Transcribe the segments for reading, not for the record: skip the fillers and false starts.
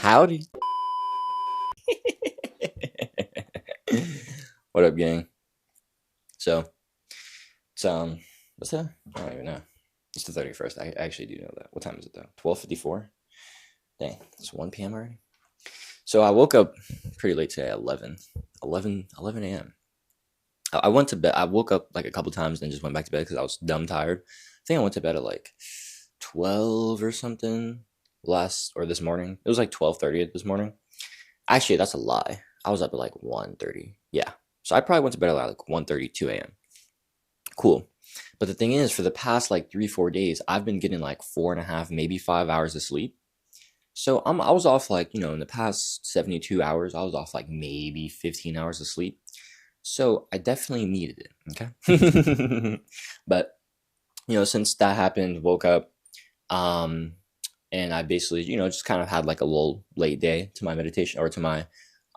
Howdy. What up, gang? So, it's what's that? I don't even know. It's the 31st. I actually do know that. What time is it though? 12:54. Dang, it's 1 p.m. already. So I woke up pretty late today, 11 a.m. I went to bed. I woke up like a couple times and just went back to bed because I was dumb tired. I think I went to bed at like 12 or something this morning. It was like 12:30 this morning. Actually, that's a lie. I was up at like 1:30. Yeah. So I probably went to bed at like 1:30, 2 a.m. Cool. But the thing is, for the past like 3, 4 days, I've been getting like 4.5, maybe 5 hours of sleep. So I was off like, in the past 72 hours, I was off like maybe 15 hours of sleep. So I definitely needed it. Okay. But, since that happened, woke up, um, and I basically, just kind of had like a little late day to my meditation or to my,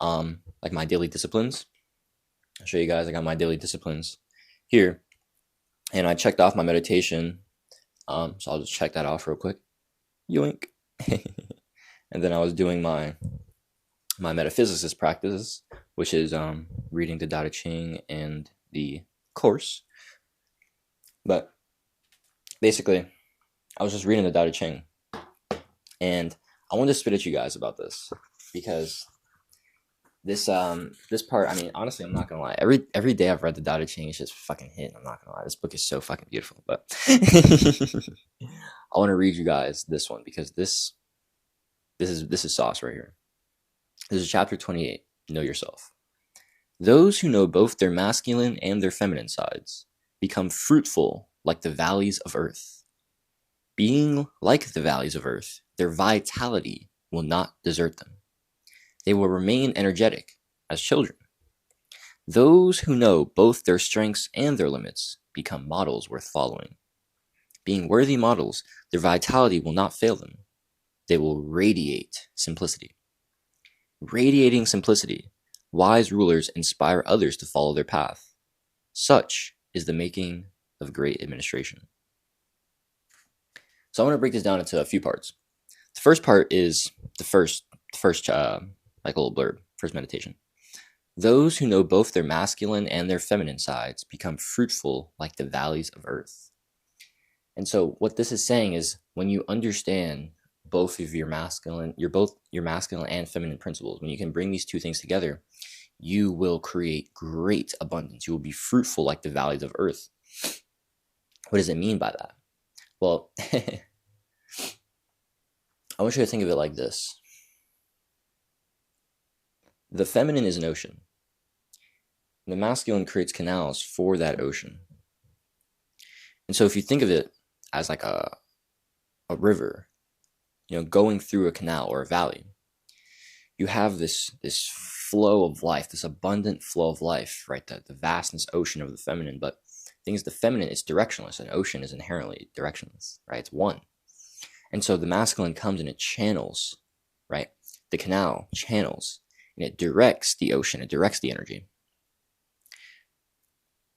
like my daily disciplines. I'll show you guys. I got my daily disciplines here, and I checked off my meditation. So I'll just check that off real quick. Yoink. And then I was doing my metaphysicist practice, which is reading the Tao Te Ching and the course. But basically, I was just reading the Tao Te Ching, and I wanted to spit at you guys about this because this part, I mean, honestly, I'm not gonna lie. Every day I've read the Tao Te Ching, it's just fucking hit. I'm not gonna lie. This book is so fucking beautiful. But I want to read you guys this one because this is sauce right here. This is chapter 28. Know yourself. Those who know both their masculine and their feminine sides become fruitful like the valleys of earth. Being like the valleys of earth, their vitality will not desert them. They will remain energetic as children. Those who know both their strengths and their limits become models worth following. Being worthy models, their vitality will not fail them. They will radiate simplicity. Radiating simplicity, wise rulers inspire others to follow their path. Such is the making of great administration. So I want to break this down into a few parts. The first part is the first like a little blurb, first meditation. Those who know both their masculine and their feminine sides become fruitful like the valleys of earth. And so what this is saying is when you understand both of your masculine and feminine principles, when you can bring these two things together, you will create great abundance. You will be fruitful like the valleys of earth. What does it mean by that? Well, I want you to think of it like this. The feminine is an ocean. The masculine creates canals for that ocean. And so if you think of it as like a river, going through a canal or a valley, you have this flow of life, this abundant flow of life, right? The vastness ocean of the feminine. But the thing is, the feminine is directionless. An ocean is inherently directionless, right? It's one. And so the masculine comes and it channels, right? The canal channels and it directs the ocean, it directs the energy.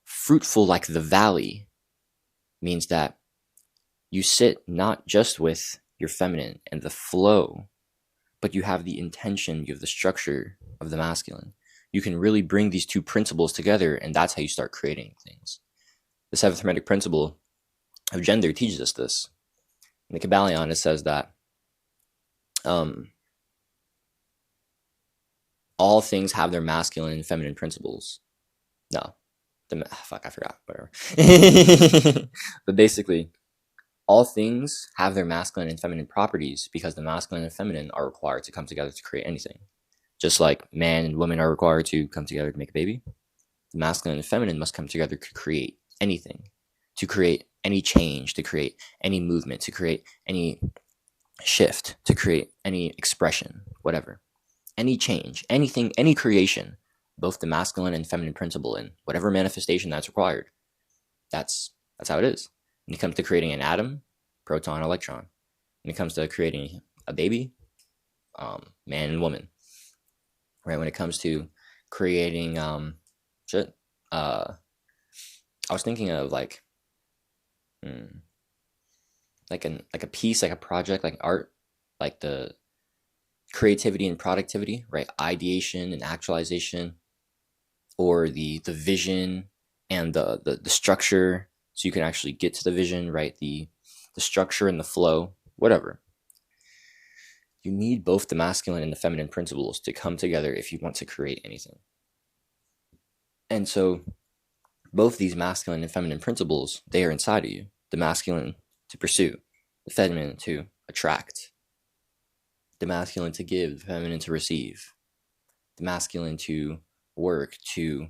Fruitful like the valley means that you sit not just with your feminine and the flow, but you have the intention, you have the structure of the masculine. You can really bring these two principles together, and that's how you start creating things. The seventh Hermetic principle of gender teaches us this. In the Kybalion, it says that all things have their masculine and feminine principles. No, I forgot. Whatever. But basically, all things have their masculine and feminine properties because the masculine and feminine are required to come together to create anything. Just like man and woman are required to come together to make a baby, the masculine and feminine must come together to create anything, to create any change, to create any movement, to create any shift, to create any expression, whatever. Any change, anything, any creation, both the masculine and feminine principle in whatever manifestation that's required. That's how it is. When it comes to creating an atom, proton, electron. When it comes to creating a baby, man and woman. Right? When it comes to creating shit. I was thinking of like like a piece, like a project, like art, like the creativity and productivity, right? Ideation and actualization, or the vision and the structure, so you can actually get to the vision, right? The structure and the flow, whatever. You need both the masculine and the feminine principles to come together if you want to create anything. And so both these masculine and feminine principles, they are inside of you. The masculine to pursue, the feminine to attract, the masculine to give, the feminine to receive, the masculine to work, to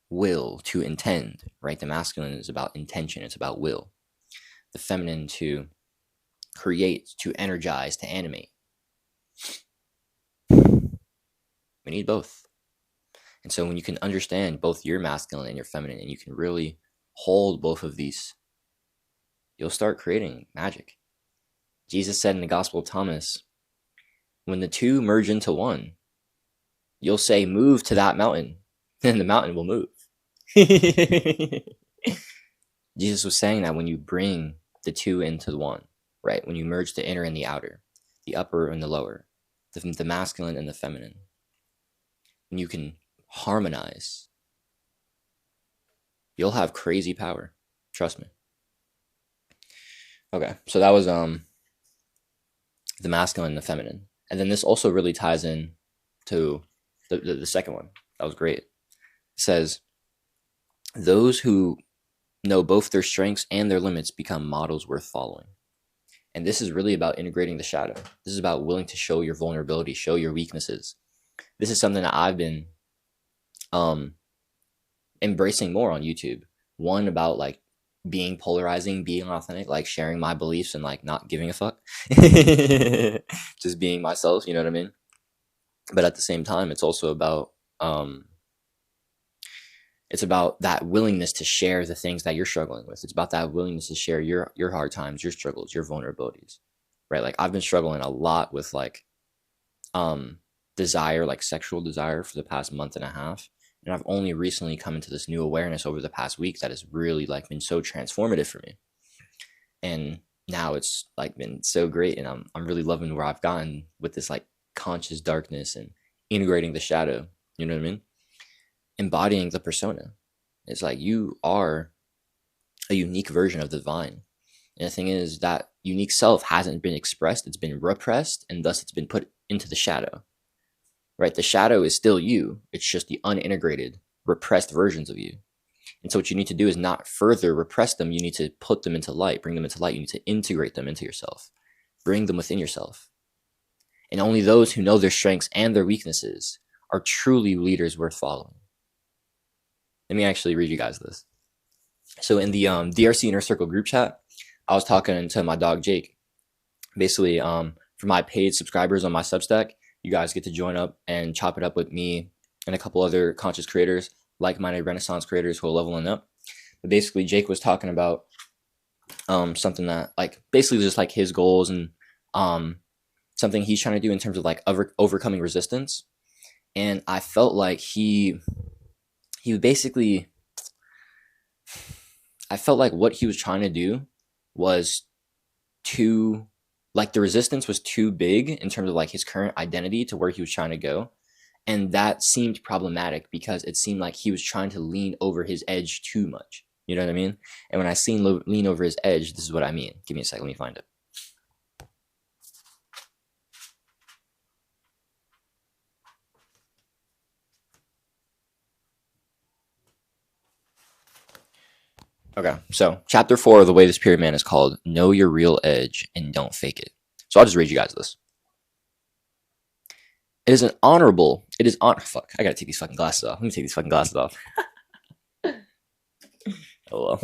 will, to intend, right? The masculine is about intention, it's about will. The feminine to create, to energize, to animate. We need both. And so when you can understand both your masculine and your feminine, and you can really hold both of these, you'll start creating magic. Jesus said in the Gospel of Thomas, when the two merge into one, you'll say, move to that mountain, and the mountain will move. Jesus was saying that when you bring the two into one, right? When you merge the inner and the outer, the upper and the lower, the masculine and the feminine, and you can harmonize, you'll have crazy power. Trust me. Okay, so that was the masculine and the feminine. And then this also really ties in to the second one. That was great. It says, those who know both their strengths and their limits become models worth following. And this is really about integrating the shadow. This is about willing to show your vulnerability, show your weaknesses. This is something that I've been embracing more on YouTube. One, about like being polarizing, being authentic, like sharing my beliefs and like not giving a fuck. Just being myself, you know what I mean? But at the same time, it's also about it's about that willingness to share the things that you're struggling with. It's about that willingness to share your hard times, your struggles, your vulnerabilities, right? Like I've been struggling a lot with like desire, like sexual desire, for the past month and a half. And I've only recently come into this new awareness over the past week that has really like been so transformative for me. And now it's like been so great, and I'm really loving where I've gotten with this like conscious darkness and integrating the shadow, you know what I mean? Embodying the persona. It's like you are a unique version of the divine. And the thing is, that unique self hasn't been expressed, it's been repressed, and thus it's been put into the shadow. Right? The shadow is still you. It's just the unintegrated, repressed versions of you. And so what you need to do is not further repress them. You need to put them into light, bring them into light. You need to integrate them into yourself, bring them within yourself. And only those who know their strengths and their weaknesses are truly leaders worth following. Let me actually read you guys this. So in the DRC Inner Circle group chat, I was talking to my dog Jake. Basically, for my paid subscribers on my Substack, you guys get to join up and chop it up with me and a couple other conscious creators, like-minded Renaissance creators who are leveling up. But basically, Jake was talking about something that, like, basically just like his goals and something he's trying to do in terms of like overcoming resistance. And I felt like he basically, I felt like what he was trying to do was too, like the resistance was too big in terms of like his current identity to where he was trying to go. And that seemed problematic because it seemed like he was trying to lean over his edge too much. You know what I mean? And when I seen lean over his edge, this is what I mean. Give me a second, let me find it. Okay, so chapter 4 of The Way of the Spirit Man is called Know Your Real Edge and Don't Fake It. So I'll just read you guys this. It is fuck, I gotta take these fucking glasses off. Let me take these fucking glasses off. Oh well.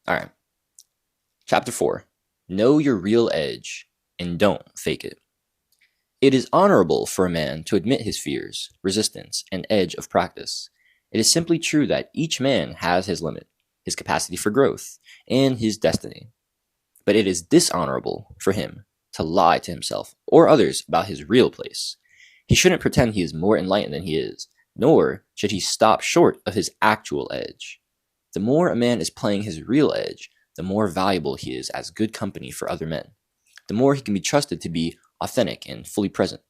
Alright. Chapter 4. Know your real edge and don't fake it. It is honorable for a man to admit his fears, resistance, and edge of practice. It is simply true that each man has his limit, his capacity for growth, and his destiny. But it is dishonorable for him to lie to himself or others about his real place. He shouldn't pretend he is more enlightened than he is, nor should he stop short of his actual edge. The more a man is playing his real edge, the more valuable he is as good company for other men. The more he can be trusted to be authentic and fully present.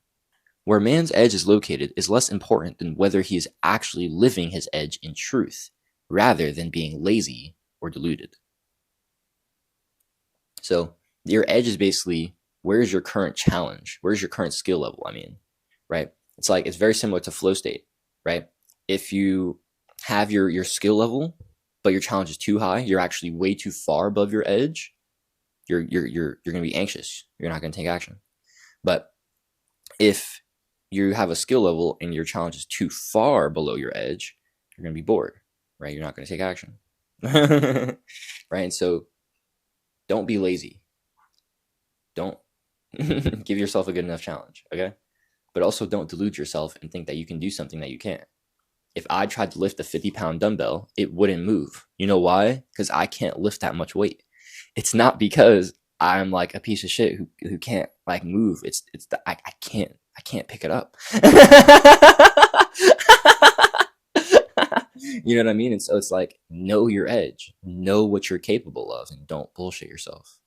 Where a man's edge is located is less important than whether he is actually living his edge in truth, rather than being lazy or deluded. So your edge is basically, where's your current challenge? Where's your current skill level? Right? It's very similar to flow state, right? If you have your skill level, but your challenge is too high, you're actually way too far above your edge, you're going to be anxious. You're not going to take action. But if you have a skill level and your challenge is too far below your edge, you're going to be bored, right? You're not going to take action. Right? And so don't be lazy. Don't give yourself a good enough challenge, okay? But also don't delude yourself and think that you can do something that you can't. If I tried to lift a 50-pound dumbbell, it wouldn't move. You know why? Because I can't lift that much weight. It's not because I'm like a piece of shit who can't like move. It's that I can't pick it up. You know what I mean? And so it's like, know your edge, know what you're capable of, and don't bullshit yourself.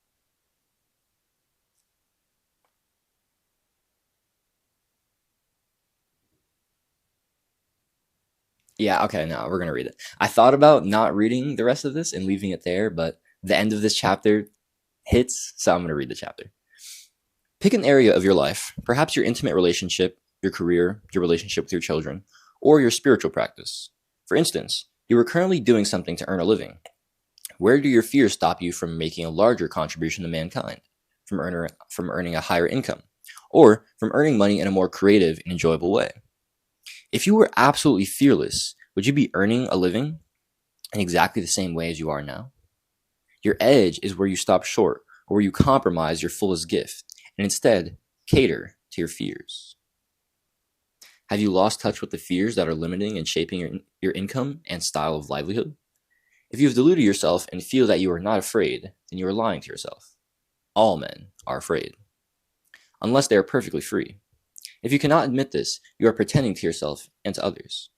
Yeah, okay, no, we're gonna read it. I thought about not reading the rest of this and leaving it there, but the end of this chapter hits, so I'm gonna read the chapter. Pick an area of your life, perhaps your intimate relationship, your career, your relationship with your children, or your spiritual practice. For instance, you are currently doing something to earn a living. Where do your fears stop you from making a larger contribution to mankind, from earning a higher income, or from earning money in a more creative and enjoyable way? If you were absolutely fearless, would you be earning a living in exactly the same way as you are now? Your edge is where you stop short, or where you compromise your fullest gift, and instead cater to your fears. Have you lost touch with the fears that are limiting and shaping your income and style of livelihood? If you have deluded yourself and feel that you are not afraid, then you are lying to yourself. All men are afraid, unless they are perfectly free. If you cannot admit this, you are pretending to yourself and to others.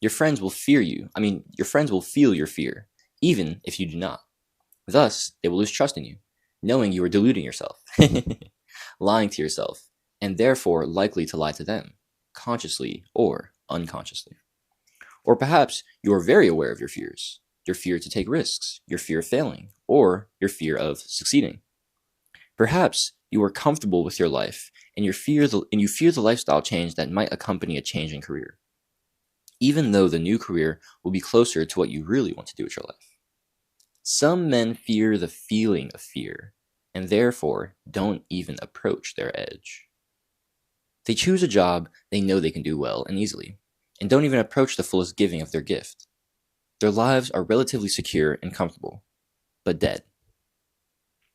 Your friends will fear you. Your friends will feel your fear, even if you do not. Thus, they will lose trust in you, knowing you are deluding yourself, lying to yourself, and therefore likely to lie to them, consciously or unconsciously. Or perhaps you are very aware of your fears, your fear to take risks, your fear of failing, or your fear of succeeding. Perhaps you are comfortable with your life and you fear the lifestyle change that might accompany a change in career, even though the new career will be closer to what you really want to do with your life. Some men fear the feeling of fear and therefore don't even approach their edge. They choose a job they know they can do well and easily, and don't even approach the fullest giving of their gift. Their lives are relatively secure and comfortable, but dead.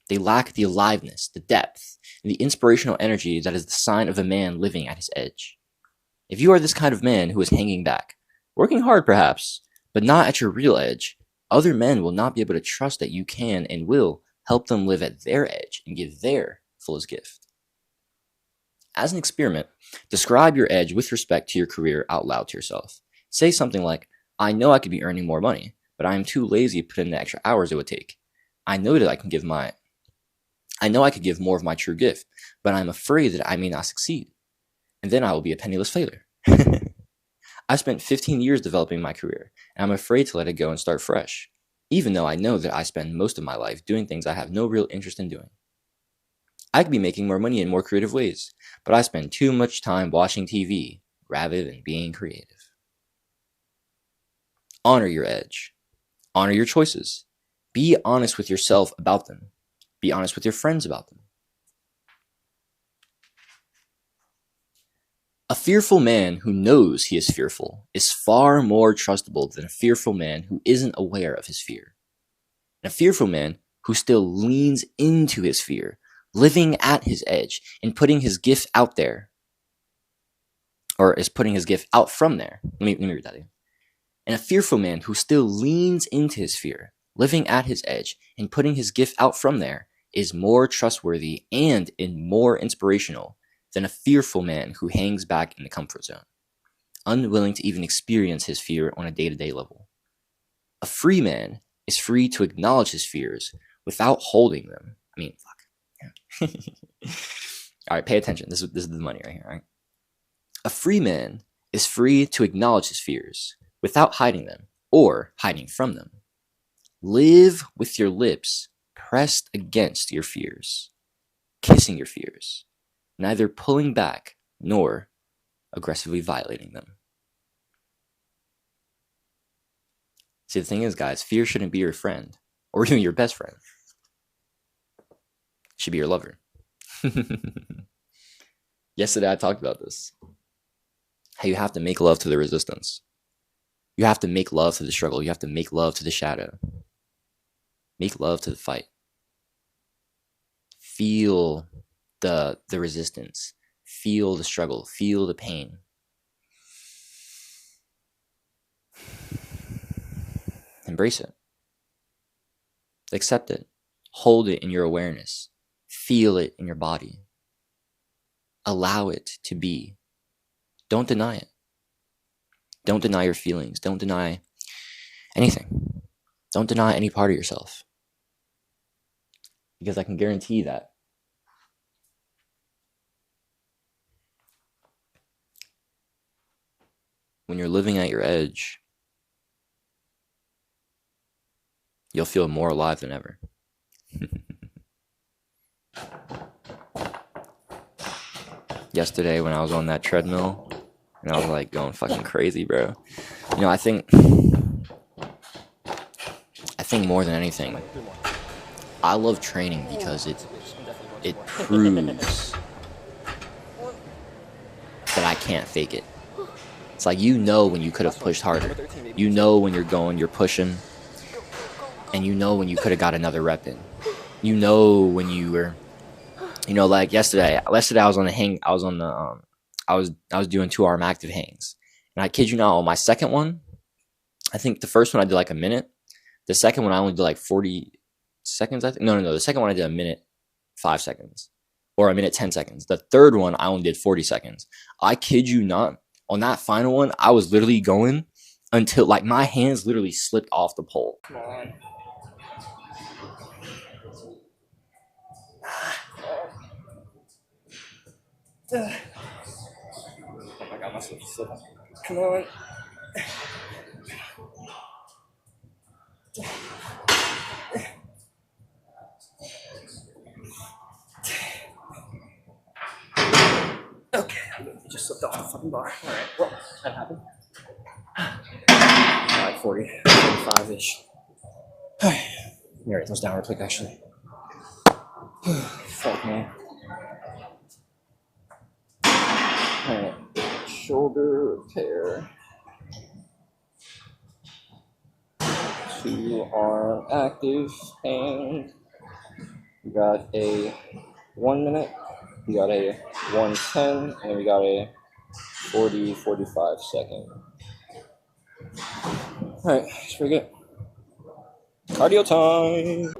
They lack the aliveness, the depth, and the inspirational energy that is the sign of a man living at his edge. If you are this kind of man who is hanging back, working hard perhaps, but not at your real edge, other men will not be able to trust that you can and will help them live at their edge and give their fullest gift. As an experiment, describe your edge with respect to your career out loud to yourself. Say something like, I know I could be earning more money, but I am too lazy to put in the extra hours it would take. I know I could give more of my true gift, but I'm afraid that I may not succeed, and then I will be a penniless failure. I spent 15 years developing my career, and I'm afraid to let it go and start fresh, even though I know that I spend most of my life doing things I have no real interest in doing. I could be making more money in more creative ways, but I spend too much time watching TV rather than being creative. Honor your edge. Honor your choices. Be honest with yourself about them. Be honest with your friends about them. A fearful man who knows he is fearful is far more trustable than a fearful man who isn't aware of his fear. And a fearful man who still leans into his fear, living at his edge and putting his gift out there, or is putting his gift out from there. Let me read that again. And a fearful man who still leans into his fear, living at his edge and putting his gift out from there, is more trustworthy and more inspirational than a fearful man who hangs back in the comfort zone, unwilling to even experience his fear on a day-to-day level. A free man is free to acknowledge his fears without holding them. I mean, fuck. Yeah. All right, pay attention. This is the money right here, all right? A free man is free to acknowledge his fears without hiding them or hiding from them. Live with your lips pressed against your fears, kissing your fears, neither pulling back nor aggressively violating them. See, the thing is, guys, fear shouldn't be your friend or even your best friend. It should be your lover. Yesterday, I talked about this. How you have to make love to the resistance. You have to make love to the struggle. You have to make love to the shadow. Make love to the fight. Feel the resistance. Feel the struggle. Feel the pain. Embrace it. Accept it. Hold it in your awareness. Feel it in your body. Allow it to be. Don't deny it. Don't deny your feelings. Don't deny anything. Don't deny any part of yourself. Because I can guarantee that when you're living at your edge, you'll feel more alive than ever. Yesterday when I was on that treadmill and I was like going fucking crazy, bro. You know, I think more than anything, I love training because it proves that I can't fake it. It's like, you know, when you could have pushed harder. You know when you're pushing, and you know when you could have got another rep in. You know when you were, you know, like yesterday I was on the hang. I was doing 2 arm active hangs, and I kid you not, on my second one, I think the first one I did like a minute. The second one I only did like 40 seconds. I think no. The second one I did a minute 5 seconds, or a minute 10 seconds. The third one I only did 40 seconds. I kid you not. On that final one, I was literally going until like my hands literally slipped off the pole. Come on. Oh my god, my slip is slipping. Come on. Okay, I just slipped off the fucking bar. Alright, well, that happened. Alright, 40, 45-ish. Let me write those down real quick, actually. Fuck, man. Alright, shoulder repair. 2 arm active hang. We got a 1 minute. We got a 110, and we got a 45 second. Alright, that's pretty good. Cardio time.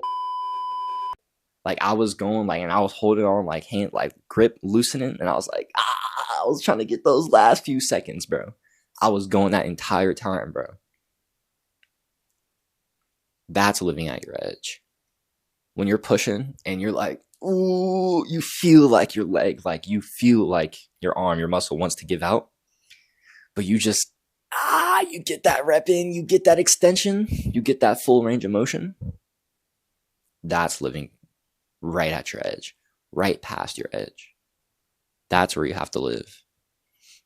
Like, I was going, like, and I was holding on, like, hand, like, grip loosening, and I was like, I was trying to get those last few seconds, bro. I was going that entire time, bro. That's living at your edge. When you're pushing and you're like, ooh, you feel like your leg, like you feel like your arm, your muscle wants to give out, but you just, you get that rep in, you get that extension, you get that full range of motion. That's living right at your edge, right past your edge. That's where you have to live.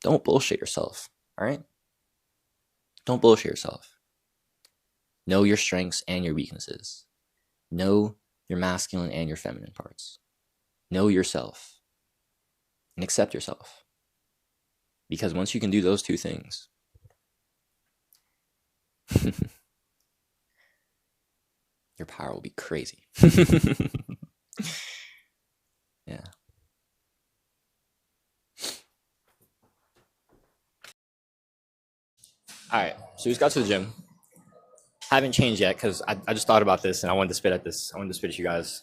Don't bullshit yourself, all right? Don't bullshit yourself. Know your strengths and your weaknesses. Know your masculine and your feminine parts. Know yourself and accept yourself. Because once you can do those 2 things, your power will be crazy. Yeah. All right, so we just got to the gym. Haven't changed yet because I just thought about this and I wanted to spit at this. I wanted to spit at you guys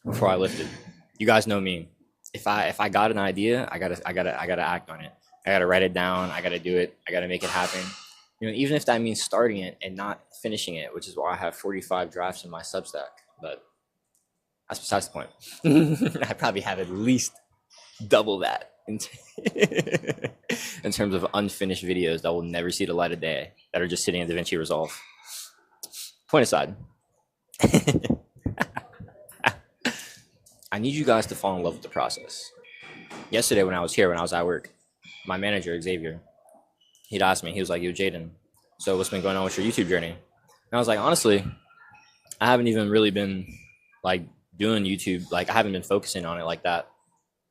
before I lifted. You guys know me. if I got an idea, I gotta act on it. I gotta write it down. I gotta do it. I gotta make it happen. Even if that means starting it and not finishing it, which is why I have 45 drafts in my Substack. But that's besides the point. I probably have at least double that in terms of unfinished videos that will never see the light of day, that are just sitting in DaVinci Resolve. Point aside. I need you guys to fall in love with the process. Yesterday when I was at work, my manager, Xavier, he'd asked me, he was like, yo, Jaden, so what's been going on with your YouTube journey? And I was like, honestly, I haven't even really been like doing YouTube. Like I haven't been focusing on it like that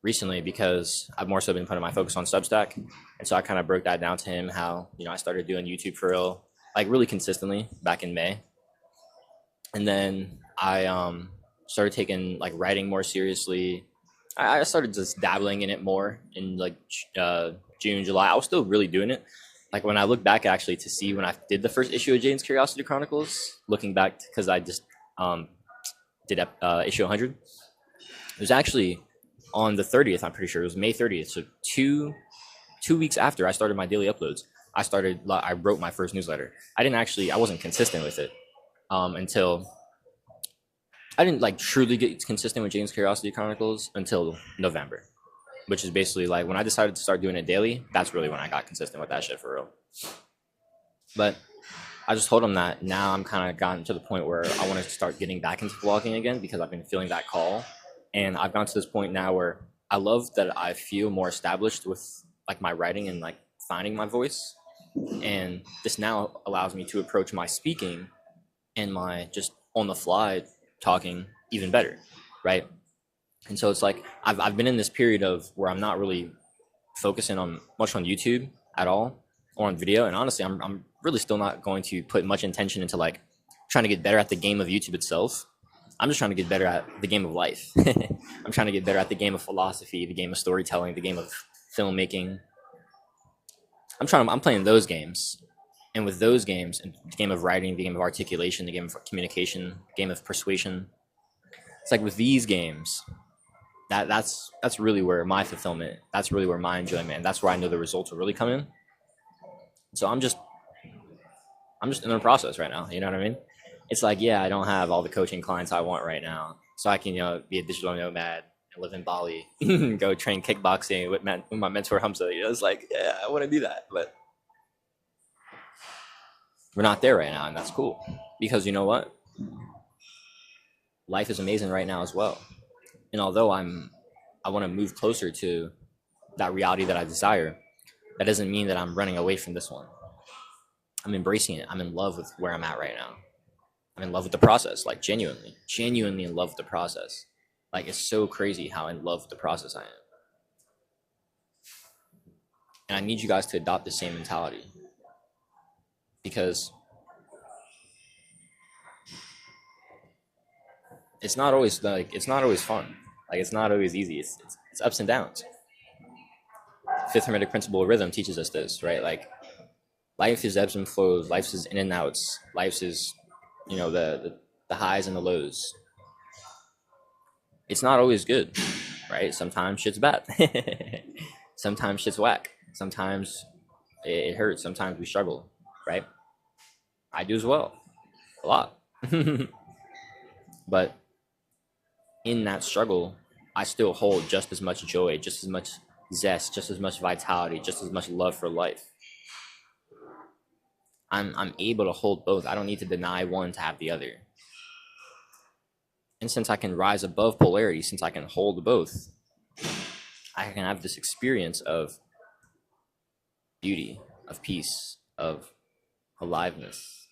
recently, because I've more so been putting my focus on Substack. And so I kind of broke that down to him, how, I started doing YouTube for real, like really consistently back in May. And then I started taking like writing more seriously. I started just dabbling in it more in like June, July. I was still really doing it. Like when I look back actually to see when I did the first issue of Jaden's Curiosity Chronicles, looking back, because I just did issue 100. It was actually on the 30th, I'm pretty sure. It was May 30th. So two weeks after I started my daily uploads, I wrote my first newsletter. I wasn't consistent with it until I didn't like truly get consistent with Jaden's Curiosity Chronicles until November, which is basically like when I decided to start doing it daily. That's really when I got consistent with that shit for real. But I just told him that now I'm kind of gotten to the point where I want to start getting back into vlogging again, because I've been feeling that call. And I've gone to this point now where I love that I feel more established with like my writing and like finding my voice. And this now allows me to approach my speaking and my just on the fly talking even better, right? And so it's like I've been in this period of where I'm not really focusing on much on YouTube at all, or on video. And honestly, I'm really still not going to put much intention into like trying to get better at the game of YouTube itself. I'm just trying to get better at the game of life. I'm trying to get better at the game of philosophy, the game of storytelling, the game of filmmaking. I'm playing those games. And with those games, and the game of writing, the game of articulation, the game of communication, the game of persuasion, it's like with these games, that's really where my fulfillment, that's really where my enjoyment, and that's where I know the results will really come in. So I'm just in the process right now. You know what I mean? It's like, yeah, I don't have all the coaching clients I want right now, so I can be a digital nomad and live in Bali, go train kickboxing with my mentor Hamza. It's like, yeah, I want to do that, but we're not there right now, and that's cool, because you know what? Life is amazing right now as well. And although I want to move closer to that reality that I desire, that doesn't mean that I'm running away from this one. I'm embracing it. I'm in love with where I'm at right now. I'm in love with the process, like genuinely in love with the process. Like it's so crazy how in love with the process I am. And I need you guys to adopt the same mentality, because it's not always fun. Like it's not always easy. It's ups and downs. Fifth Hermetic Principle of Rhythm teaches us this, right? Like life is ebbs and flows. Life is in and outs. Life is, the highs and the lows. It's not always good, right? Sometimes shit's bad. Sometimes shit's whack. Sometimes it hurts. Sometimes we struggle, right? I do as well, a lot. But in that struggle, I still hold just as much joy, just as much zest, just as much vitality, just as much love for life. I'm able to hold both. I don't need to deny one to have the other. And since I can rise above polarity, since I can hold both, I can have this experience of beauty, of peace, of aliveness,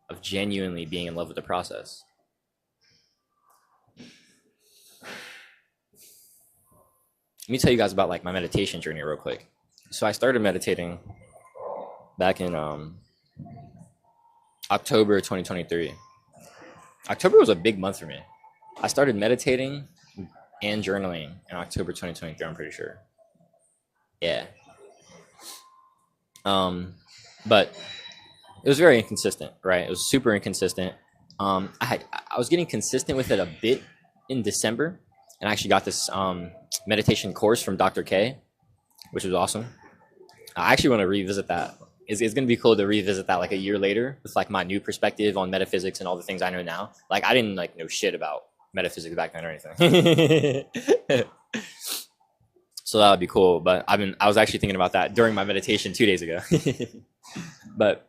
of genuinely being in love with the process. Let me tell you guys about like my meditation journey real quick. So I started meditating back in October 2023. October was a big month for me. I started meditating and journaling in October 2023, I'm pretty sure. Yeah. But it was very inconsistent, right? It was super inconsistent. I was getting consistent with it a bit in December, and I actually got this meditation course from Dr. K, which was awesome. I actually want to revisit that. It's going to be cool to revisit that like a year later with like my new perspective on metaphysics and all the things I know now. Like I didn't like know shit about metaphysics back then or anything. So that would be cool. But I was actually thinking about that during my meditation 2 days ago. But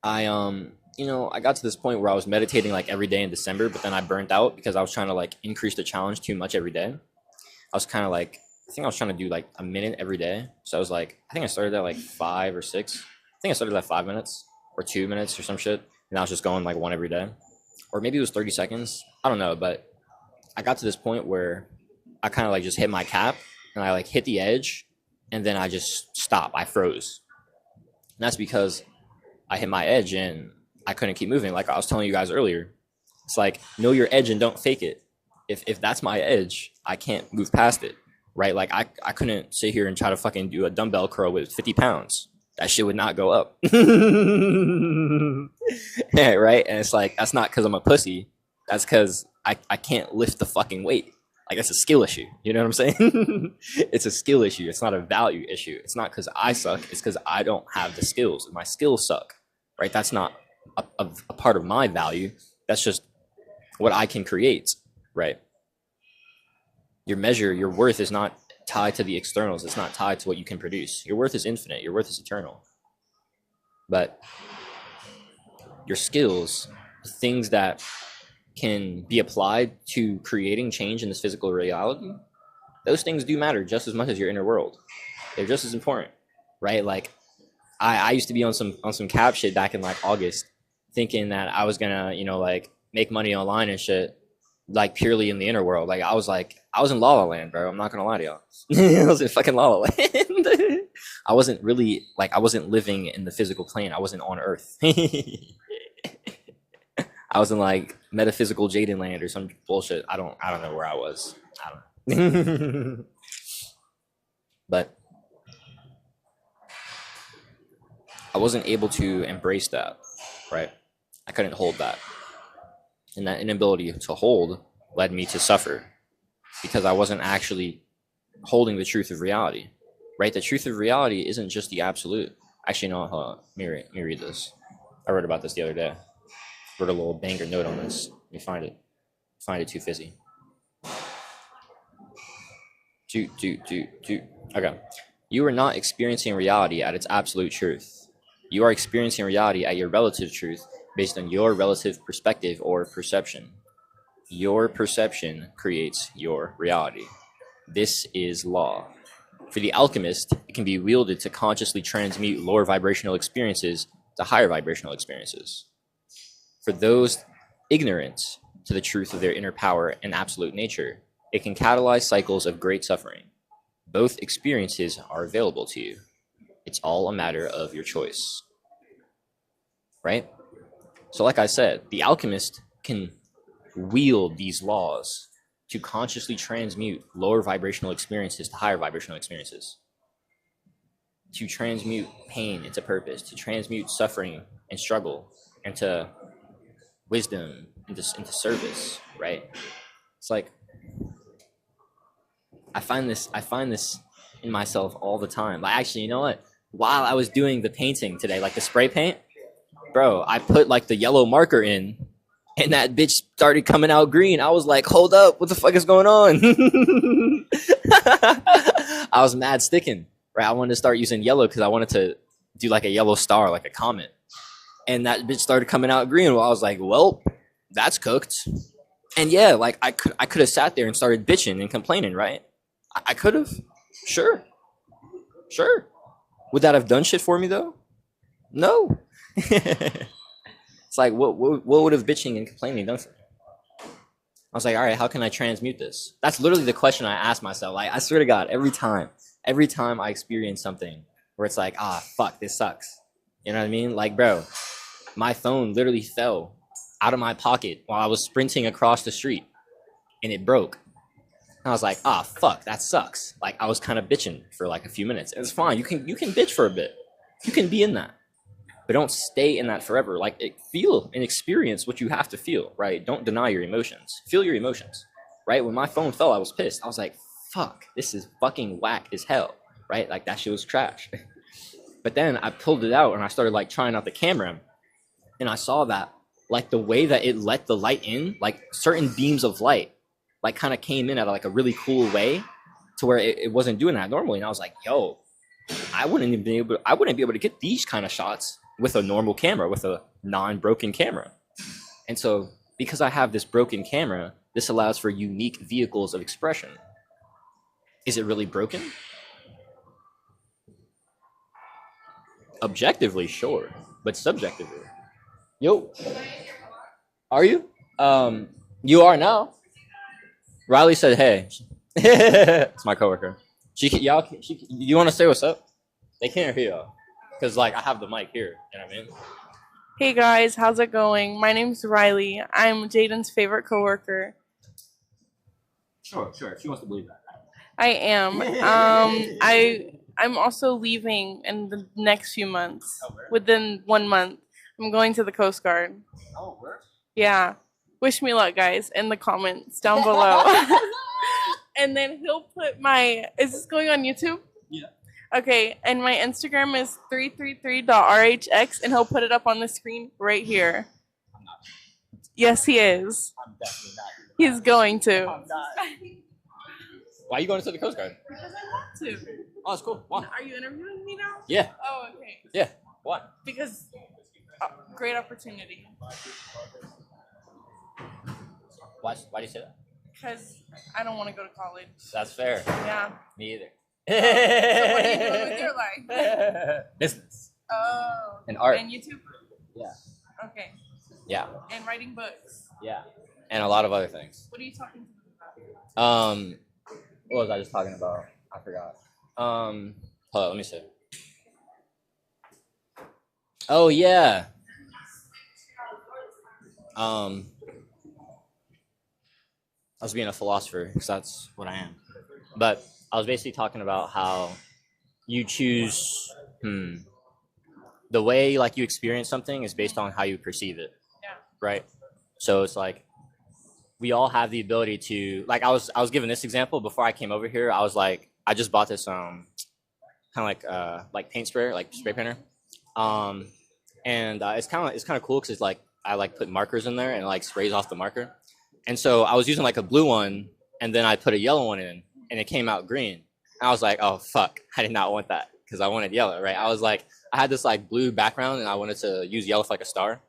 I I got to this point where I was meditating like every day in December, but then I burnt out because I was trying to like increase the challenge too much every day. I was kind of like, I think I was trying to do like a minute every day. So I was like, I think I started at like 5 or 6. I think I started at 5 minutes or 2 minutes or some shit. And I was just going like one every day. Or maybe it was 30 seconds. I don't know. But I got to this point where I kind of like just hit my cap and I like hit the edge and then I just stopped. I froze. And that's because I hit my edge and I couldn't keep moving. Like I was telling you guys earlier, it's like, know your edge and don't fake it. If that's my edge, I can't move past it, right? Like I couldn't sit here and try to fucking do a dumbbell curl with 50 pounds. That shit would not go up. Yeah, right? And it's like, that's not because I'm a pussy. That's because I can't lift the fucking weight. Like that's a skill issue. You know what I'm saying? It's a skill issue. It's not a value issue. It's not because I suck. It's because I don't have the skills. My skills suck, right? That's not a part of my value. That's just what I can create, right? Your worth is not tied to the externals. It's not tied to what you can produce. Your worth is infinite. Your worth is eternal. But your skills, things that can be applied to creating change in this physical reality, those things do matter just as much as your inner world. They're just as important, right? Like I used to be on some cap shit back in like August, thinking that I was gonna, like make money online and shit, like purely in the inner world. Like I was in La La Land, bro. I'm not gonna lie to y'all. I was in fucking La La Land. I wasn't living in the physical plane. I wasn't on Earth. I was in like metaphysical Jaden land or some bullshit. I don't know where I was. I don't know. But I wasn't able to embrace that, right? I couldn't hold that. And that inability to hold led me to suffer because I wasn't actually holding the truth of reality, right? The truth of reality isn't just the absolute. Actually, no, hold on. Let me read this. I wrote about this the other day. Wrote a little banger note on this. Let me find it. Find it too fizzy. Okay. You are not experiencing reality at its absolute truth. You are experiencing reality at your relative truth based on your relative perspective or perception. Your perception creates your reality. This is law. For the alchemist, it can be wielded to consciously transmute lower vibrational experiences to higher vibrational experiences. For those ignorant to the truth of their inner power and absolute nature, it can catalyze cycles of great suffering. Both experiences are available to you. It's all a matter of your choice. Right? So like I said, the alchemist can wield these laws to consciously transmute lower vibrational experiences to higher vibrational experiences. To transmute pain into purpose, to transmute suffering and struggle into wisdom, into service, right? It's like I find this in myself all the time. Like actually, you know what? While I was doing the painting today, like the spray paint, bro, I put like the yellow marker in and that bitch started coming out green. I was like, hold up, what the fuck is going on? I was mad sticking, right? I wanted to start using yellow because I wanted to do like a yellow star, like a comet. And that bitch started coming out green. Well, I was like, well, that's cooked. And yeah, like I could have sat there and started bitching and complaining, right? I could have. Sure. Would that have done shit for me though? No. It's like, what would have bitching and complaining done for me? I was like, all right, how can I transmute this? That's literally the question I ask myself. Like, I swear to God, every time I experience something where it's like, fuck, this sucks. You know what I mean? Like, bro, my phone literally fell out of my pocket while I was sprinting across the street and it broke. And I was like, fuck, that sucks. Like, I was kind of bitching for like a few minutes. It's fine. You can bitch for a bit. You can be in that. But don't stay in that forever. Like, feel and experience what you have to feel, right? Don't deny your emotions. Feel your emotions. right? When my phone fell, I was pissed. I was like, fuck, this is fucking whack as hell, right? Like that shit was trash. But then I pulled it out and I started like trying out the camera, and I saw that like the way that it let the light in, like certain beams of light, like kind of came in at like a really cool way to where it wasn't doing that normally. And I was like, yo, I wouldn't be able to get these kind of shots with a normal camera, with a non-broken camera. And so because I have this broken camera, this allows for unique vehicles of expression. Is it really broken? Objectively, sure, but subjectively. Yo, are you? You are now. Riley said, "Hey." It's my coworker. You want to say what's up? They can't hear y'all because like I have the mic here. You know what I mean? Hey guys, how's it going? My name's Riley. I'm Jaden's favorite coworker. Sure. If she wants to believe that. I am. I'm also leaving in the next few months. Oh, where? Within 1 month, I'm going to the Coast Guard. Oh, where? Yeah. Wish me luck, guys, in the comments down below. And then he'll put my. Is this going on YouTube? Yeah. Okay, and my Instagram is 333.rhx, and he'll put it up on the screen right here. I'm not. Yes, he is. I'm definitely not. He's going to. I'm not. Why are you going to the Coast Guard? Because I want to. Oh, that's cool. Why? Are you interviewing me now? Yeah. Oh, okay. Yeah. Why? Because great opportunity. Why do you say that? Because I don't want to go to college. That's fair. Yeah. Me either. So what are you doing with your life? Business. Oh. And art. And YouTube? Yeah. Okay. Yeah. And writing books. Yeah. And a lot of other things. What are you talking to them about? What was I just talking about? I forgot. Hold on, let me see. Oh yeah. I was being a philosopher because that's what I am. But I was basically talking about how you choose the way like you experience something is based on how you perceive it. Yeah. Right? So it's like we all have the ability to like I was giving this example before I came over here. I was like I just bought this kind of like paint sprayer, like spray painter. And it's kind of cool because it's like I like put markers in there and it like sprays off the marker. And so I was using like a blue one and then I put a yellow one in and it came out green. And I was like, oh fuck, I did not want that because I wanted yellow, right? I was like, I had this like blue background and I wanted to use yellow for like a star.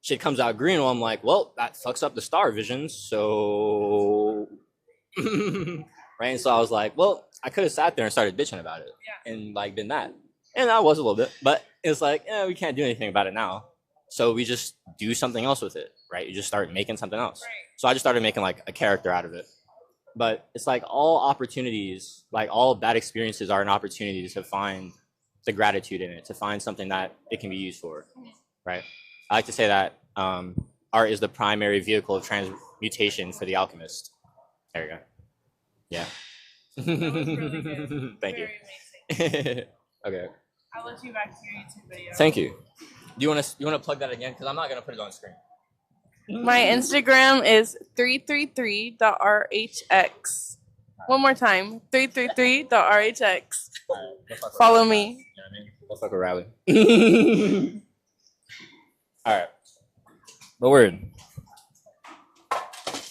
Shit comes out green. Well, I'm like, well, that fucks up the star vision. So, right? And so I was like, well, I could have sat there and started bitching about it and like been that. And I was a little bit, but it's like, yeah, we can't do anything about it now. So we just do something else with it, right? You just start making something else. Right. So I just started making like a character out of it. But it's like all opportunities, like all bad experiences are an opportunity to find the gratitude in it, to find something that it can be used for, right? I like to say that art is the primary vehicle of transmutation for the alchemist. There you go. Yeah. That was really good. Thank Very you. amazing. Okay. I'll let you back to your YouTube video. Thank you. Do you want to plug that again? Because I'm not gonna put it on screen. My Instagram is 333.rhx. One more time, 333.rhx. Follow me. You know what I mean? Let's fuck with Riley. All right. But word.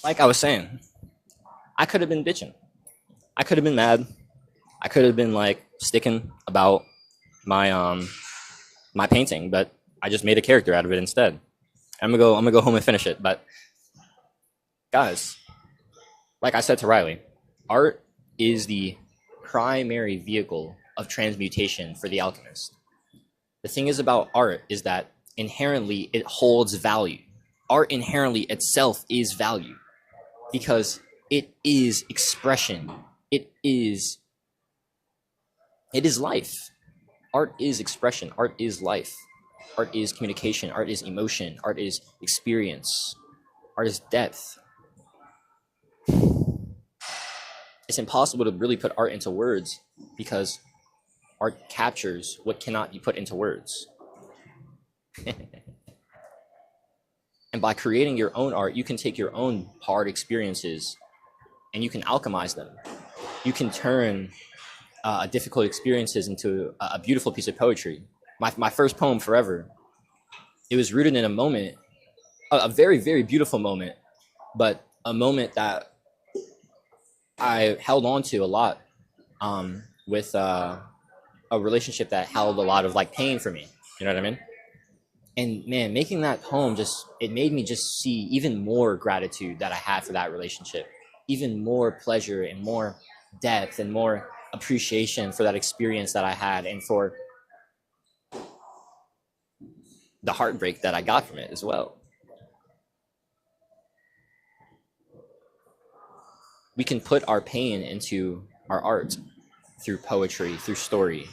Like I was saying, I could have been bitching. I could have been mad. I could have been like sticking about my my painting, but I just made a character out of it instead. I'm gonna go home and finish it. But guys, like I said to Riley, art is the primary vehicle of transmutation for the alchemist. The thing is about art is that inherently it holds value. Art inherently itself is value because it is expression. It is life. Art is expression. Art is life. Art is communication. Art is emotion. Art is experience. Art is depth. It's impossible to really put art into words because art captures what cannot be put into words. And And by creating your own art, you can take your own hard experiences and you can alchemize them. You can turn difficult experiences into a beautiful piece of poetry. My first poem, Forever, it was rooted in a moment, a very, very beautiful moment, but a moment that I held on to a lot with a relationship that held a lot of like pain for me. You know what I mean? And man, making that poem it made me just see even more gratitude that I had for that relationship, even more pleasure and more depth and more appreciation for that experience that I had and for the heartbreak that I got from it as well. We can put our pain into our art through poetry, through story,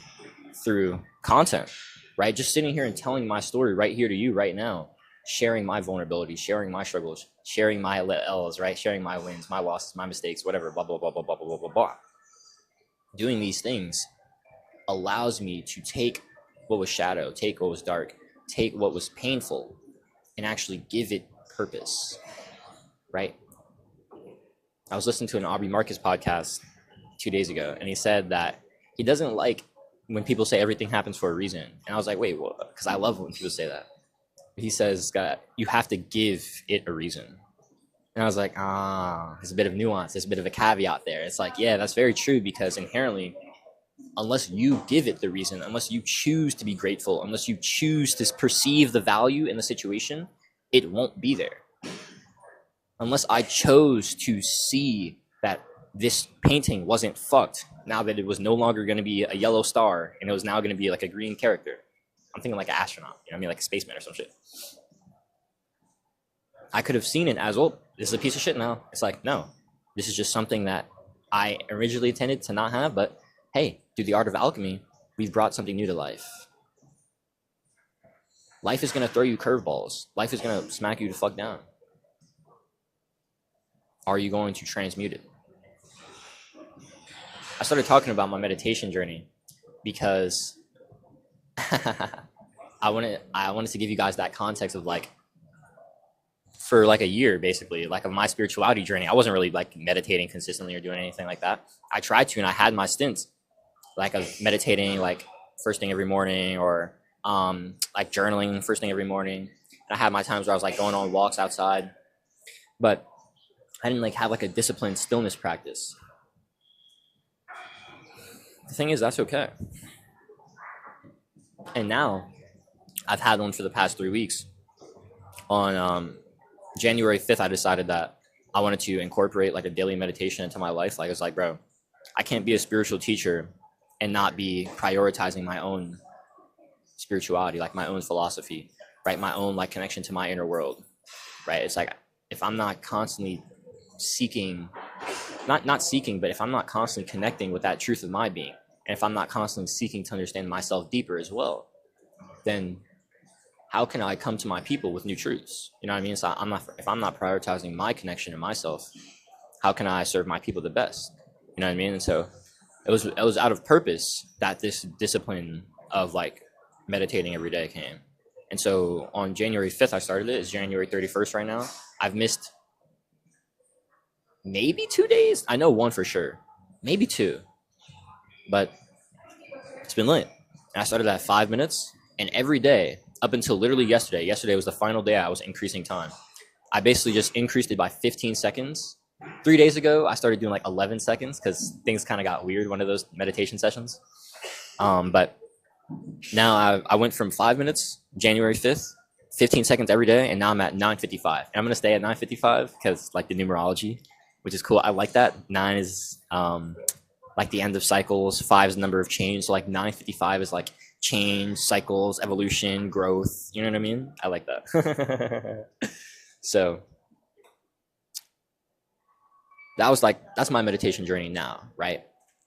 through content, right? Just sitting here and telling my story right here to you right now, sharing my vulnerability, sharing my struggles, sharing my L's, right? Sharing my wins, my losses, my mistakes, whatever, blah, blah, blah, blah, blah, blah, blah, blah. Doing these things allows me to take what was shadow, take what was dark, take what was painful, and actually give it purpose, right? I was listening to an Aubrey Marcus podcast 2 days ago, and he said that he doesn't like when people say everything happens for a reason. And I was like, wait, what? Because I love when people say that. He says, God, you have to give it a reason. And I was like, there's a bit of nuance. There's a bit of a caveat there. It's like, yeah, that's very true, because inherently, unless you give it the reason, unless you choose to be grateful, unless you choose to perceive the value in the situation, it won't be there. Unless I chose to see that this painting wasn't fucked, now that it was no longer going to be a yellow star and it was now going to be like a green character. I'm thinking like an astronaut, you know what I mean? Like a spaceman or some shit. I could have seen it as, well, this is a piece of shit now. It's like, no, this is just something that I originally intended to not have, but hey, through the art of alchemy, we've brought something new to life. Life is going to throw you curveballs. Life is going to smack you the fuck down. Are you going to transmute it? I started talking about my meditation journey because I wanted to give you guys that context of like, for like a year, basically, like of my spirituality journey, I wasn't really like meditating consistently or doing anything like that. I tried to, and I had my stints, like of meditating like first thing every morning, or like journaling first thing every morning. And I had my times where I was like going on walks outside, but I didn't like have like a disciplined stillness practice. The thing is, that's okay. And now I've had one for the past 3 weeks. On January 5th, I decided that I wanted to incorporate like a daily meditation into my life. Like, it's like, bro, I can't be a spiritual teacher and not be prioritizing my own spirituality, like my own philosophy, right? My own like connection to my inner world, right? It's like, if I'm not constantly seeking, not seeking, but if I'm not constantly connecting with that truth of my being, and if I'm not constantly seeking to understand myself deeper as well, then how can I come to my people with new truths? You know what I mean? So if I'm not prioritizing my connection to myself, how can I serve my people the best? You know what I mean? And so it was out of purpose that this discipline of like meditating every day came. And so on January 5th, I started it. It's January 31st right now. I've missed maybe 2 days. I know one for sure, maybe two, but it's been lit. And I started at 5 minutes, and every day up until literally yesterday was the final day I was increasing time. I basically just increased it by 15 seconds. 3 days ago, I started doing like 11 seconds because things kind of got weird, one of those meditation sessions. But now I went from 5 minutes, January 5th, 15 seconds every day, and now I'm at 9:55. And I'm going to stay at 9:55 because like the numerology, which is cool. I like that. 9 is like the end of cycles. 5 is the number of change. So like 9:55 is like change, cycles, evolution, growth. You know what I mean? I like that. So that's my meditation journey now, right?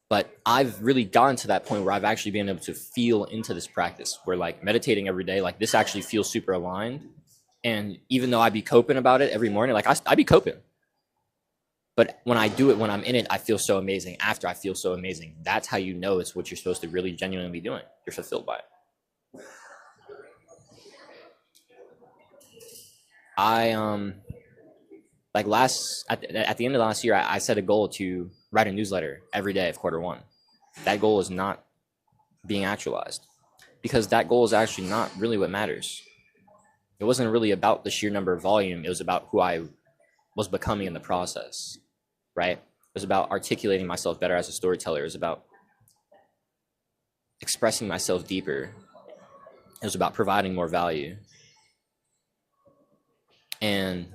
But I've really gotten to that point where I've actually been able to feel into this practice where like meditating every day, like this actually feels super aligned. And even though I'd be coping about it every morning, like I'd be coping. But when I do it, when I'm in it, I feel so amazing. After I feel so amazing, that's how you know it's what you're supposed to really genuinely be doing. You're fulfilled by it. like at the end of last year, I set a goal to write a newsletter every day of quarter 1. That goal is not being actualized because that goal is actually not really what matters. It wasn't really about the sheer number of volume. It was about who I was becoming in the process, right? It was about articulating myself better as a storyteller. It was about expressing myself deeper. It was about providing more value and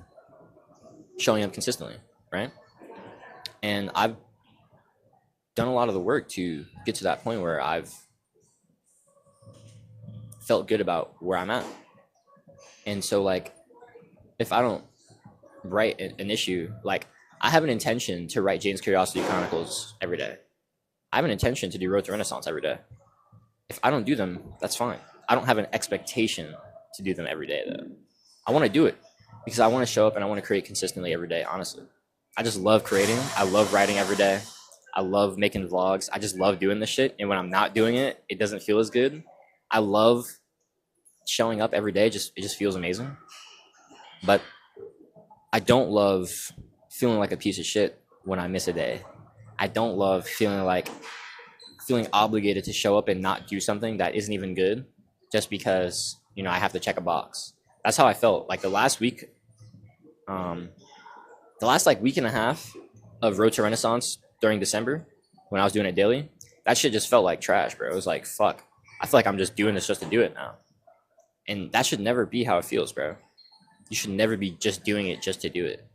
showing up consistently, right? And I've done a lot of the work to get to that point where I've felt good about where I'm at. And so, like, if I don't write an issue, like, I have an intention to write Jane's Curiosity Chronicles every day. I have an intention to do Road to Renaissance every day. If I don't do them, that's fine. I don't have an expectation to do them every day, though. I want to do it because I want to show up and I want to create consistently every day, honestly. I just love creating. I love writing every day. I love making vlogs. I just love doing this shit. And when I'm not doing it, it doesn't feel as good. I love showing up every day. It just feels amazing. But I don't love feeling like a piece of shit when I miss a day. I don't love feeling obligated to show up and not do something that isn't even good just because, you know, I have to check a box. That's how I felt. Like the last week, like week and a half of Road to Renaissance during December when I was doing it daily, that shit just felt like trash, bro. It was like, fuck. I feel like I'm just doing this just to do it now. And that should never be how it feels, bro. You should never be just doing it just to do it.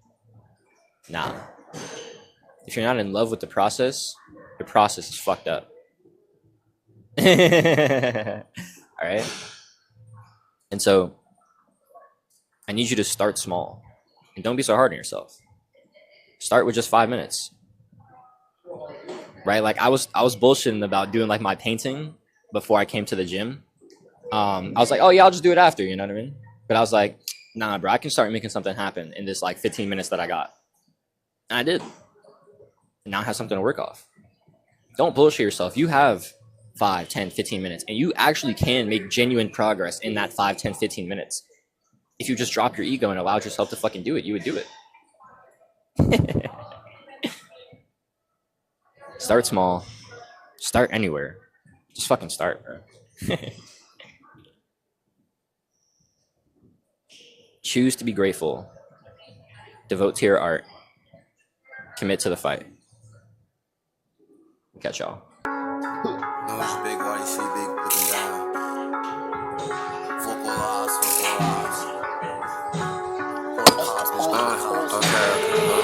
Nah. If you're not in love with the process, your process is fucked up. All right? And so I need you to start small. And don't be so hard on yourself. Start with just 5 minutes. Right? Like I was bullshitting about doing like my painting before I came to the gym. I was like, oh yeah, I'll just do it after, you know what I mean? But I was like, nah, bro, I can start making something happen in this like 15 minutes that I got. And I did. And now I have something to work off. Don't bullshit yourself. You have 5, 10, 15 minutes, and you actually can make genuine progress in that 5, 10, 15 minutes. If you just drop your ego and allowed yourself to fucking do it, you would do it. Start small. Start anywhere. Just fucking start, bro. Choose to be grateful. Devote to your art. Commit to the fight. Catch y'all. No, it's big white, she big looking down. Football eyes.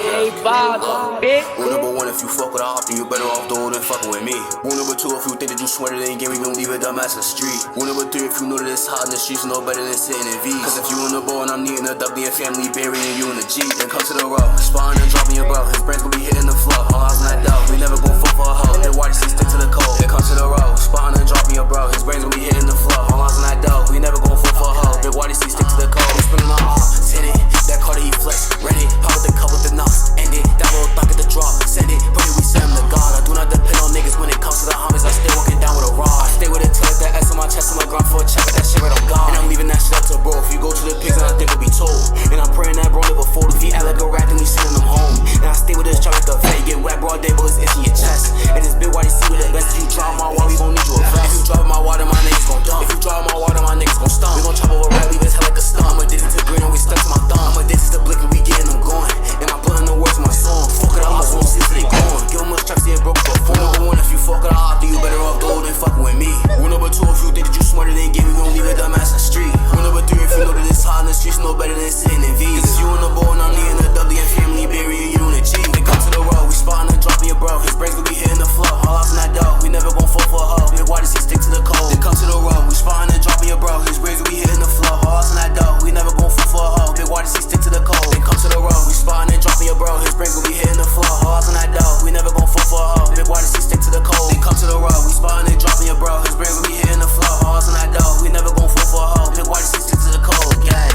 Hey, Bob, bitch. Rule number 1, if you fuck with off, then you better off doing than fucking with me. Rule number 2, if you think that you smarter than game, we gon' leave a dumbass in the street. Rule number 3, if you know that it's hot in the streets, no better than sitting in V. Cause if you in the ball and I'm needing a W and family burying you in the Jeep, then come to the road, spawn and dropping your bro. His brains gon' be hitting the floor. All eyes on that dog, we never gon' fuck for a hoe. Then why does he stick to the code? Then come to the road, spawn and dropping your bro. His brains gon' be hitting the floor. All eyes on that dog, we never gon' fuck for a hoe. Then why does he stick to the code? We spinning our heart, hit it. That Carter he flex, ready. Pop with the cup with the knots, end it. That little thug at the drop, send it. Put it, we send him to God. I do not depend on niggas when it comes to the homies. I stay walking down with a rod. I stay with a tug, that S on my chest, I'm a grind for a check, but that shit right on God. And I'm leaving that shit up to bro. If you go to the pigs, then I think we'll be told. And I'm praying that bro never fold. If he act like a rat, then we sending him home. And I stay with this chop like the vet. Get wet broad day, but it's itching your chest. And this big whitey see with the best. If you drop my water, we gon' need you a vest. If you drop my water, my niggas gon' dump. If you drop my water, my niggas gon' stomp. We gon' chop over rat, leave his head like a stump. I'm addicted to green and we stuck to my thumb. I'm addicted to blick and we getting them going. And I'm putting the words in my song. Fuck it, I'm won't see they going. Give them a strap, see it broke before. Rule number 1, if you fuck it off, then you better off gold than fucking with me. Rule number 2, if you think that you smarter than game, we gon' leave a dumbass in the street. Rule number 3, if you know that it's hot in the streets, no better than sitting in V's. Cause if you in the ball and I'm needing a W and family burying you in the G. Then come to the road, we spotting and dropping your bro. His brains gon' be hitting the floor. All eyes on that dog, we never gon' fall for a hoe. Then why does he stick to the code? Then come to the road, we spotting and dropping your bro. His brains gon' be hitting the floor. All eyes on that dog, we never gon' fall for a hoe. Then why does he stick to the code? Then come to the road, we spotting and dropping your bro. His brains gon' be hitting the floor. All eyes on that dog, we never gon' fall for a hoe. Then why does he stick to the code? Then come to the road, we spotting and dropping your bro. His brains gon' be hitting the floor. All eyes on that dog, we never gon' fall for a hoe. Then why does he stick to the code? Yeah.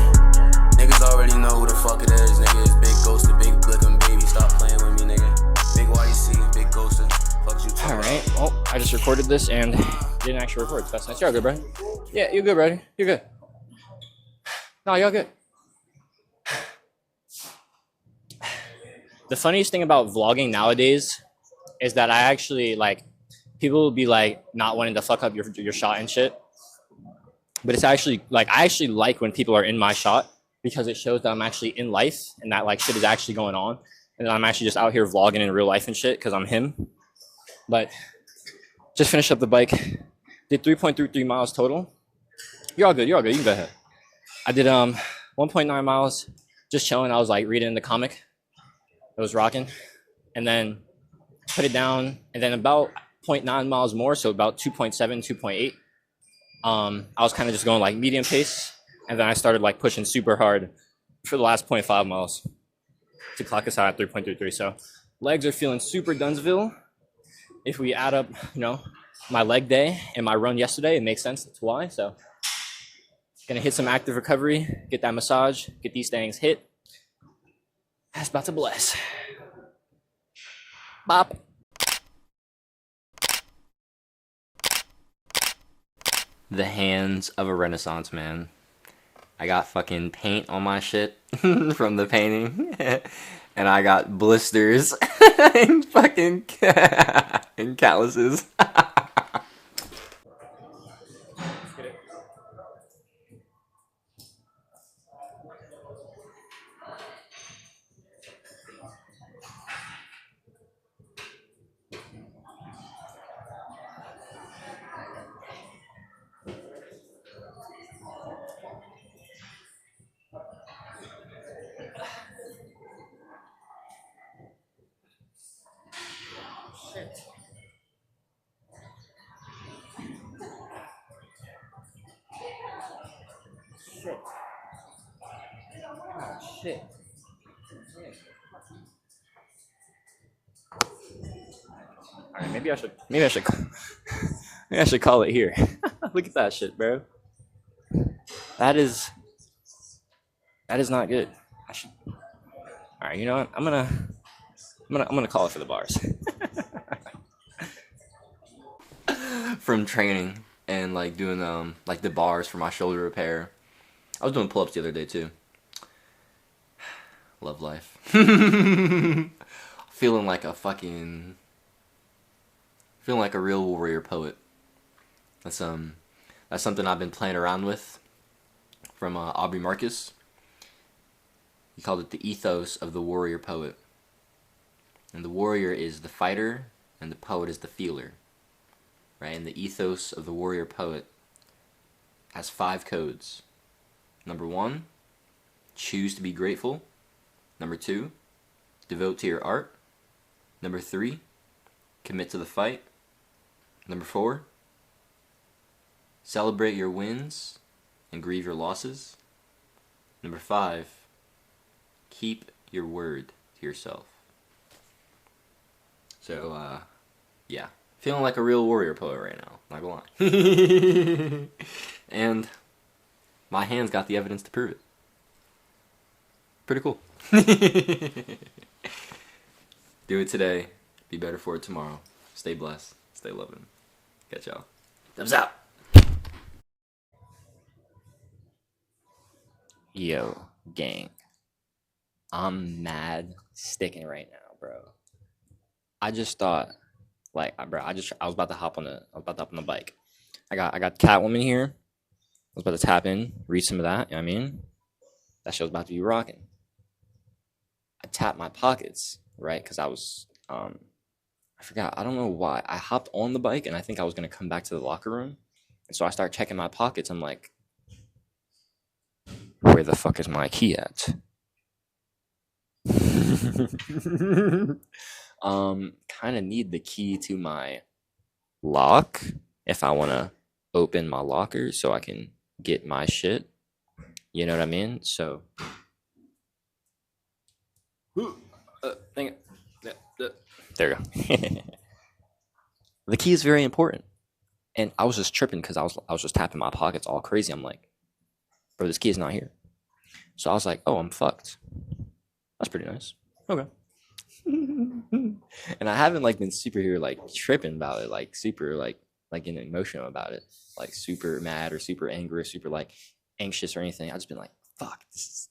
Niggas already know who the fuck it is, nigga. It's Big Ghost, the Big Blickin' baby. Stop playing with me, nigga. Big YC, Big Ghost. Fuck you. Alright, well, I just recorded this and didn't actually record. That's nice. Y'all good, bro? Yeah, you're good, bro. You're good. No, y'all good. the funniest thing about vlogging nowadays is that I actually like people will be like not wanting to fuck up your shot and shit. But it's actually like I actually like when people are in my shot because it shows that I'm actually in life and that like shit is actually going on and I'm actually just out here vlogging in real life and shit because I'm him. But just finished up the bike. Did 3.33 miles total. You're all good. You're all good. You can go ahead. I did 1.9 miles just chilling. I was like reading the comic. It was rocking. And then put it down and then about 0.9 miles more, so about 2.7, 2.8. I was kind of just going like medium pace, and then I started like pushing super hard for the last 0.5 miles to clock us out at 3.33. So legs are feeling super Dunsville. If we add up, you know, my leg day and my run yesterday, it makes sense. That's why. So gonna hit some active recovery, get that massage, get these things hit. That's about to bless. Bop. The hands of a Renaissance man. I got fucking paint on my shit from the painting. And I got blisters and fucking and calluses. Shit. All right, maybe I should call it here. Look at that shit, bro. That is not good. I should. All right, you know what? I'm gonna call it for the bars. From training and like doing like the bars for my shoulder repair. I was doing pull-ups the other day too. Love life. Feeling like a real warrior poet. That's something I've been playing around with from Aubrey Marcus. He called it the ethos of the warrior poet. And the warrior is the fighter and the poet is the feeler. Right? And the ethos of the warrior poet has 5 codes. Number 1, choose to be grateful. Number 2, devote to your art. Number 3, commit to the fight. Number 4, celebrate your wins and grieve your losses. Number 5, keep your word to yourself. So, yeah. Feeling like a real warrior poet right now, not gonna lie. And my hands got the evidence to prove it. Pretty cool. Do it today. Be better for it tomorrow. Stay blessed. Stay loving. Catch y'all. Thumbs up. Yo, gang. I'm mad sticking right now, bro. I just thought, like, bro, I was about to hop on the bike. I got Catwoman here. I was about to tap in, read some of that. You know what I mean? That show's about to be rocking. I tapped my pockets, right? Because I was, I forgot. I don't know why. I hopped on the bike and I think I was gonna come back to the locker room, and so I start checking my pockets. I'm like, where the fuck is my key at? Kind of need the key to my lock if I want to open my locker so I can get my shit. You know what I mean? So, there we go. The key is very important, and I was just tripping because I was just tapping my pockets all crazy. I'm like, bro, this key is not here. So I was like, oh, I'm fucked. That's pretty nice. Okay. And I haven't like been super here like tripping about it, like super like getting emotional about it, like super mad or super angry or super like anxious or anything. I've just been like, fuck, this is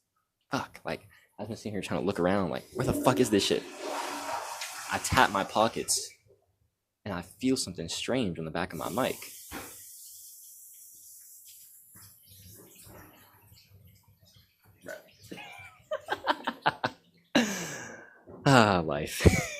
fuck. Like I've been sitting here trying to look around, like, where the fuck is this shit? I tap my pockets, and I feel something strange on the back of my mic. Ah, life.